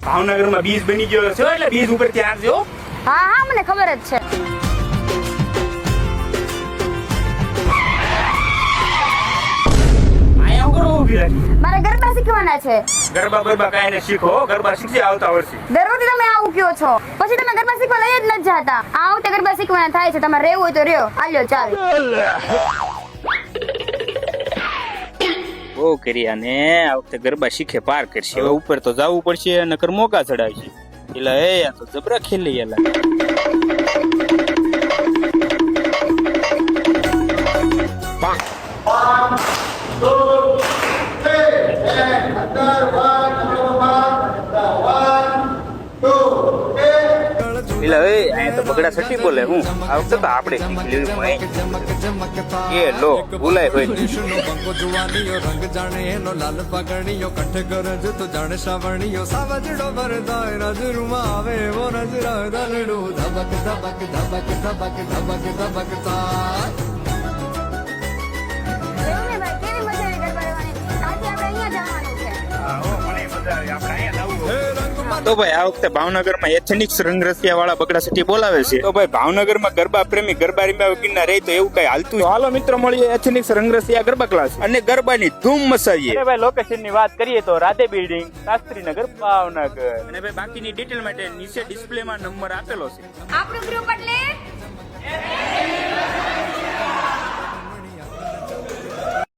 ભાવનગરમાં બીજ બની ગયો છે એટલે બીજ ઉપર ત્યાં જો. હા હા મને ખબર જ છે. આયા કરો ઊભી રાખી. મારે ગરબા શીખવાના છે. ગરબા બરબા કાંઈ ને શીખો, ગરબા શીખી આવતા વર્ષે. દર વખતે તમે આવું કયો છો, પછી તમે ગરબા શીખવા લઈ જ નથી જાતા. આ વખતે ગરબા શીખવાના થાય છે, તમારે રહેવું હોય તો રહ્યો. આલ્યો ચાલ. બહુ કર્યા ને આ વખતે ગરબા શીખે પાર કરશે. હવે ઉપર તો જવું પડશે, નકર મોકા ચડાવશે. એટલે એ આ તો જબરા ખેલી એલા. એટલે એ અહીંયા તો બગડા સટી બોલે હું આ વખતે તો આપણે શીખી લેવું પડે. એ લો ભૂલાય હોય બંકો જુવાનીયો રંગ જાણે એનો લાલ પાઘડીયો કંઠ ગરજ તો જાણે શ્રાવણીયો સાવજડો ભરદાય નજરમાં આવે એવો નજરાય દલડું ધબક ધબક ધબક ધબક ધબક ધબક તા. એવું ને ભાઈ, કેવી મજા આવી ગરબા રમવાની. આજે આપણે અહીંયા જવાનું છે. મને મજા આવે, આપણે અહીંયા જવું હોય. તો ભાઈ આ વખતે ભાવનગરમાં એથેનિક રંગરસિયા વાળા બગડા સટી બોલાવે છે. તો ભાઈ ભાવનગરમાં ગરબા પ્રેમી ગરબા રમ્યા વગરના રહે તો એવું કઈ હાલતું. હાલો મિત્રો મળીએ એથેનિક રંગરસિયા ગરબા ક્લાસ અને ગરબાની ધૂમ મચાવીએ. અરે ભાઈ લોકેશન ની વાત કરીએ તો રાધે બિલ્ડિંગ, શાસ્ત્રીનગર, ભાવનગર. અને ભાઈ બાકીની ડિટેલ માટે નીચે ડિસ્પ્લે માં નંબર આપેલો છે. આપણું ગ્રુપ એટલે